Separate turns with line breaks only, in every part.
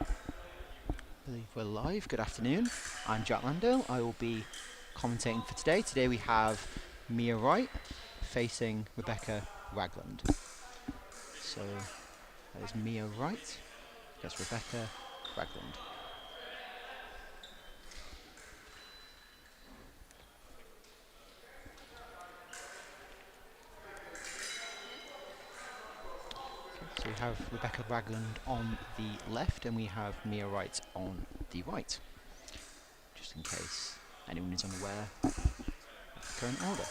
I believe we're live. Good afternoon. I'm Jack Landale. I will be commentating for today. Today we have Mia Wright facing Rebecca Ragland. So that is Mia Wright against Rebecca Ragland. So we have Rebecca Ragland on the left and we have Mia Wright on the right, just in case anyone is unaware of the current order.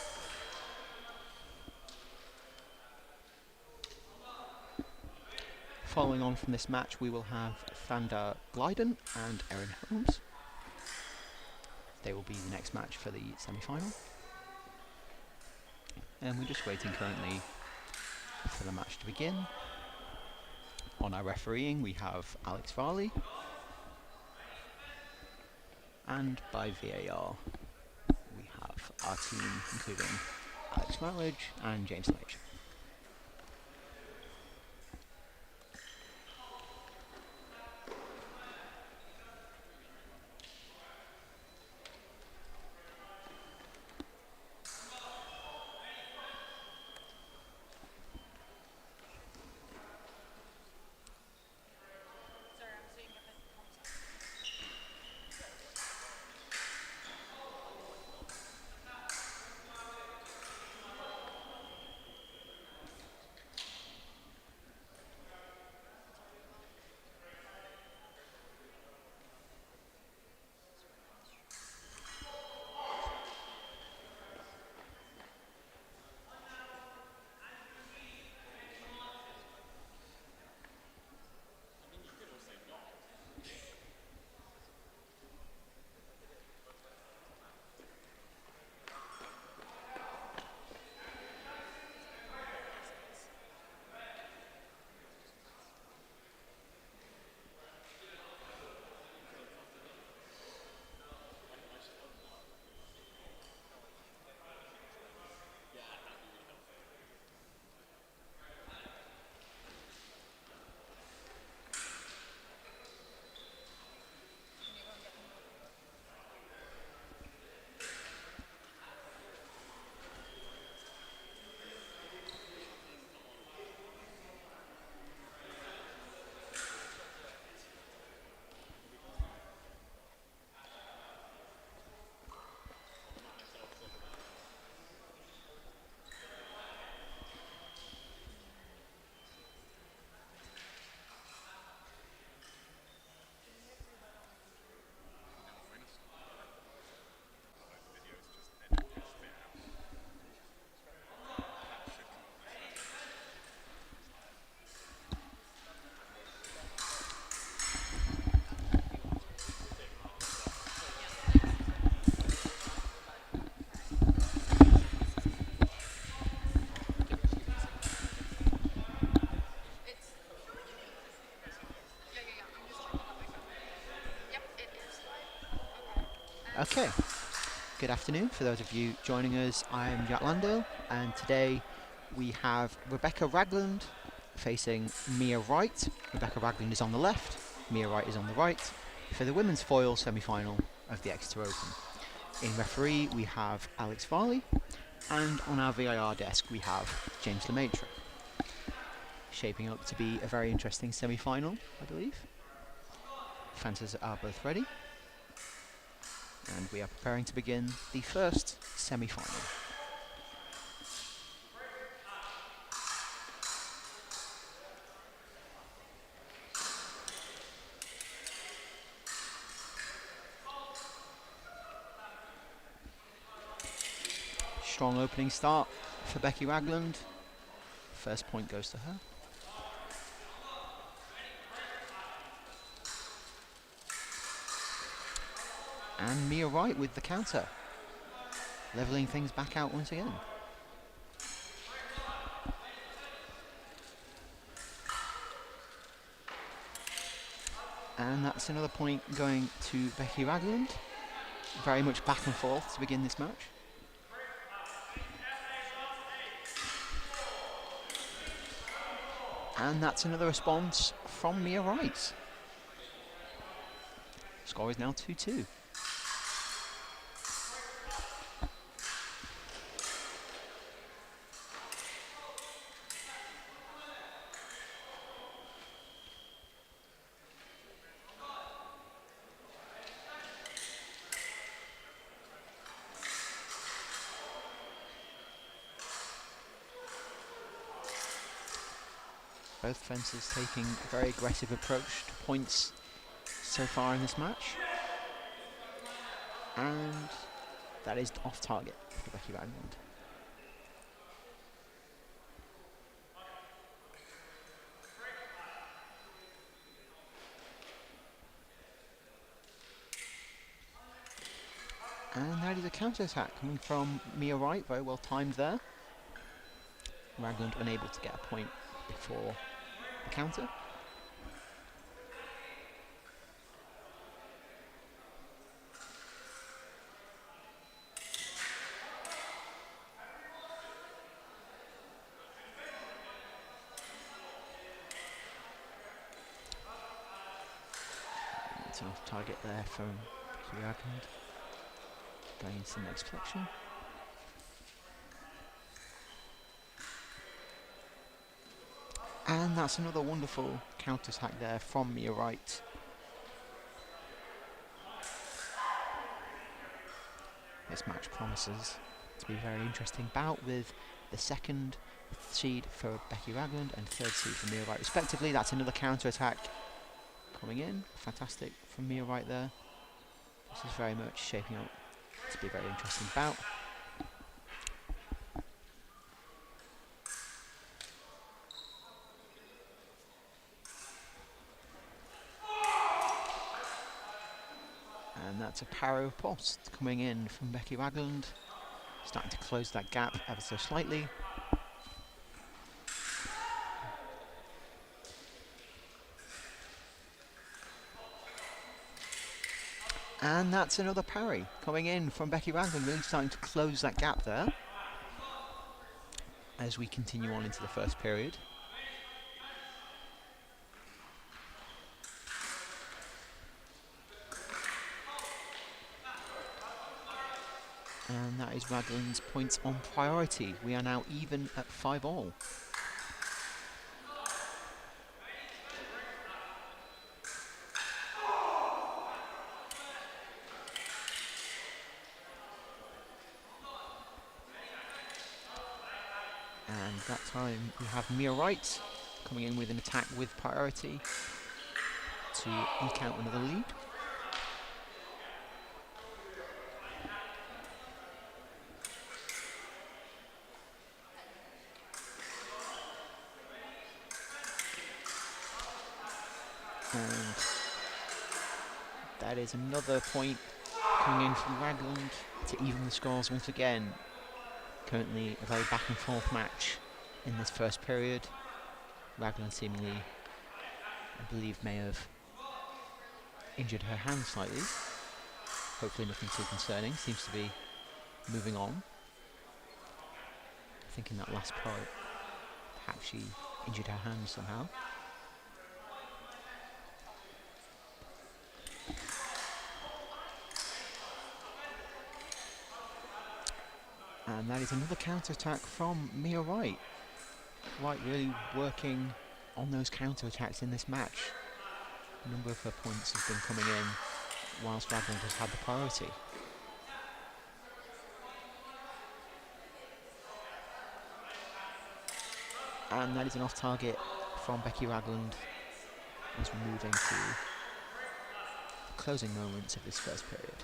Following on from this match, we will have Thanda Glyden and Erin Holmes. They will be the next match for the semi-final. And we're just waiting currently for the match to begin. On our refereeing, we have Alex Varley. And by VAR, we have our team, including Alex Rutledge and James Lage. Okay, good afternoon for those of you joining us. I am Jack Landale, and today we have Rebecca Ragland facing Mia Wright. Rebecca Ragland is on the left, Mia Wright is on the right, for the women's foil semi-final of the Exeter Open. In referee we have Alex Varley, and on our VIR desk we have James Lemaitre. Shaping up to be a very interesting semi-final, I believe. Fences are both ready. And we are preparing to begin the first semi-final. Strong opening start for Becky Ragland. First point goes to her. And Mia Wright with the counter, levelling things back out once again. And that's another point going to Becky Ragland. Very much back and forth to begin this match. And that's another response from Mia Wright. score is now 2-2. Both fencers taking a very aggressive approach to points so far in this match. And that is off target for Becky Ragland. And that is a counter-attack coming from Mia Wright, very well timed there. Ragland unable to get a point before the counter. That's an off target there from Ragland. Going into the next collection. And that's another wonderful counter-attack there from Mia Wright. This match promises to be a very interesting bout with the second seed for Becky Ragland and third seed for Mia Wright respectively. That's another counter-attack coming in. Fantastic from Mia Wright there. This is very much shaping up to be a very interesting bout. And that's a paro post coming in from Becky Ragland. Starting to close that gap ever so slightly. And that's another parry coming in from Becky Ragland, really starting to close that gap there as we continue on into the first period. And that is Ragland's points on priority. We are now even at 5-all. And that time we have Mia Wright coming in with an attack with priority to eke out another lead. And that is another point coming in from Ragland to even the scores once again. Currently a very back and forth match in this first period. Ragland seemingly, I believe, may have injured her hand slightly. Hopefully nothing too concerning. Seems to be moving on. I think in that last part, perhaps she injured her hand somehow. And that is another counter-attack from Mia Wright. Wright really working on those counter-attacks in this match. A number of her points have been coming in whilst Ragland has had the priority. And that is an off-target from Becky Ragland as we're moving to the closing moments of this first period.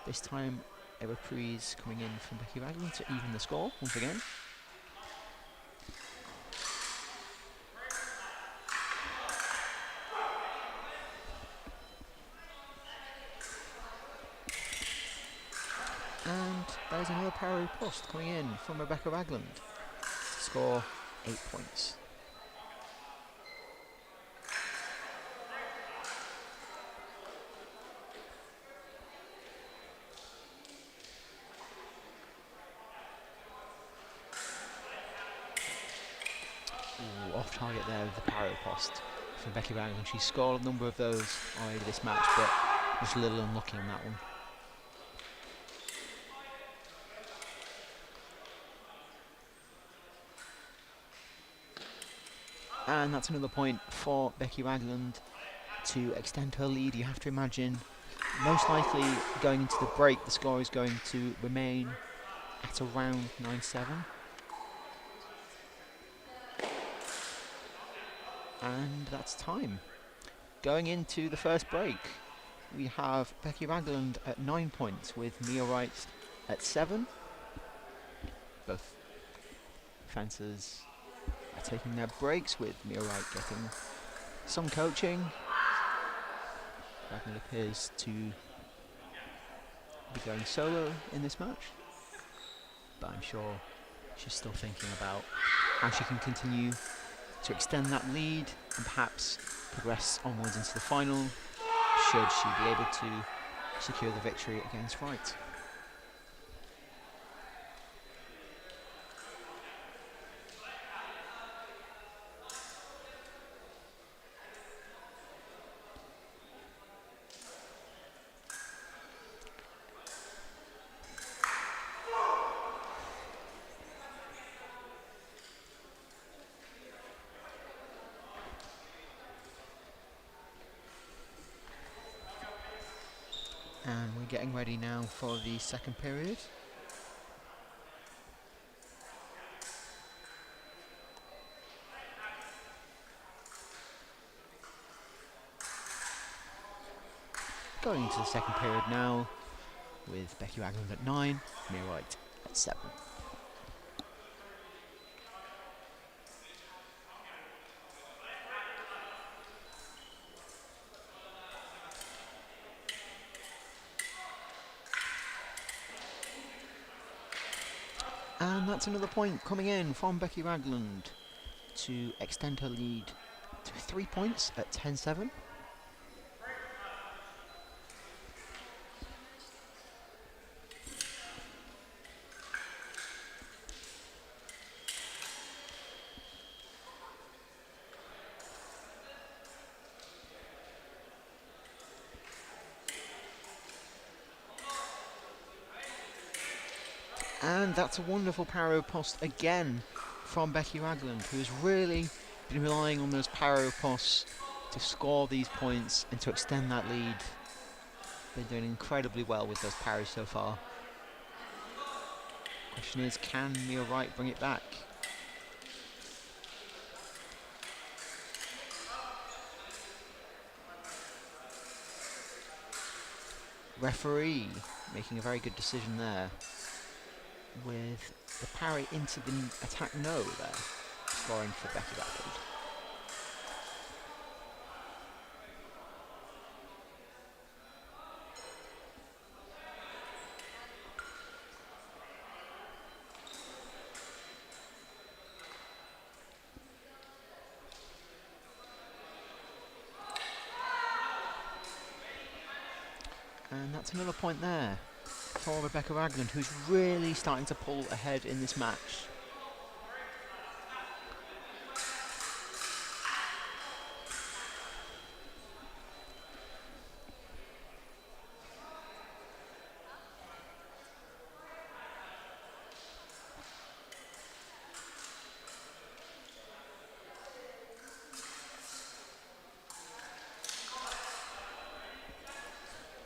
This time a reprise coming in from Becky Ragland to even the score once again. And there is another parry post coming in from Rebecca Ragland to score 8 points. Ooh, off target there with the parry post from Becky Ragland. She scored a number of those already this match, but was a little unlucky on that one. And that's another point for Becky Ragland to extend her lead. You have to imagine, most likely going into the break, the score is going to remain at around 9-7. And that's time. Going into the first break, we have Becky Ragland at 9 points with Mia Wright at 7. Both fencers are taking their breaks, with Mia Wright getting some coaching. Ragland appears to be going solo in this match, but I'm sure she's still thinking about how she can continue to extend that lead and perhaps progress onwards into the final, should she be able to secure the victory against Wright. And we're getting ready now for the second period. Going into the second period now, with Becky Ragland at 9, Mia Wright at 7. And that's another point coming in from Becky Ragland to extend her lead to 3 points at 10-7. And that's a wonderful parry post again from Becky Ragland, who's really been relying on those parry posts to score these points and to extend that lead. Been doing incredibly well with those parries so far. Question is, can Mia Wright bring it back? Referee making a very good decision there, with the parry into the attack no there, scoring for Becky Ragland. And that's another point there for Rebecca Ragland, who's really starting to pull ahead in this match.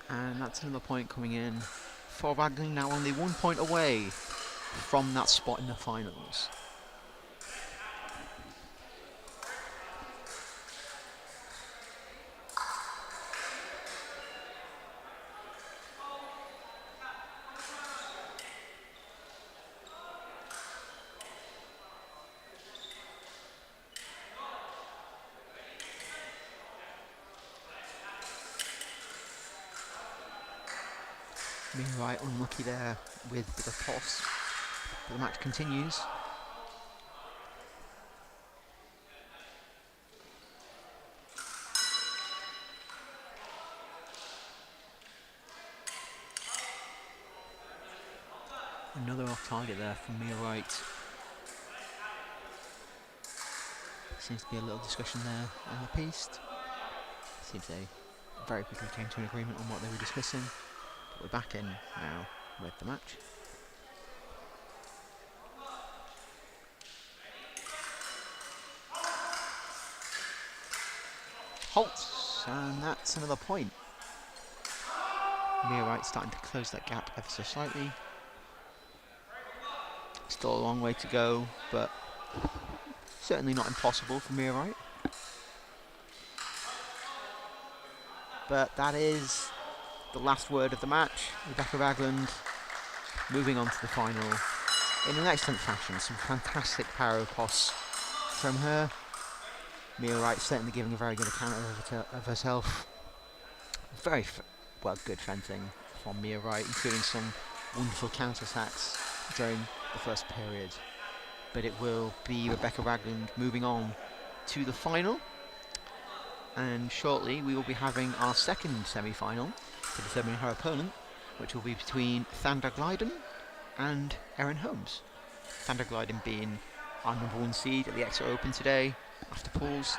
And that's another point coming in for Ragland, now only 1 point away from that spot in the finals. Being right unlucky there with the toss, but the match continues. Another off target there from Mia Wright. Seems to be a little discussion there on the piste. Seems they very quickly came to an agreement on what they were discussing. But we're back in now with the match. Halts, and that's another point. Mia Wright starting to close that gap ever so slightly. Still a long way to go, but certainly not impossible for Mia Wright. But that is the last word of the match. Rebecca Ragland moving on to the final in an excellent fashion. Some fantastic power posts from her. Mia Wright certainly giving a very good account of herself. Very good fencing from Mia Wright, including some wonderful counter-attacks during the first period. But it will be Rebecca Ragland moving on to the final. And shortly we will be having our second semi-final to determine her opponent, which will be between Thandra Glyden and Erin Holmes. Thandra Glyden being our #1 seed at the Exeter Open today after pools,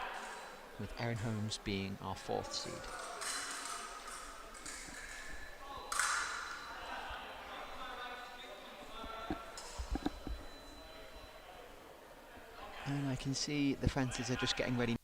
with Erin Holmes being our 4th seed. And I can see the fences are just getting ready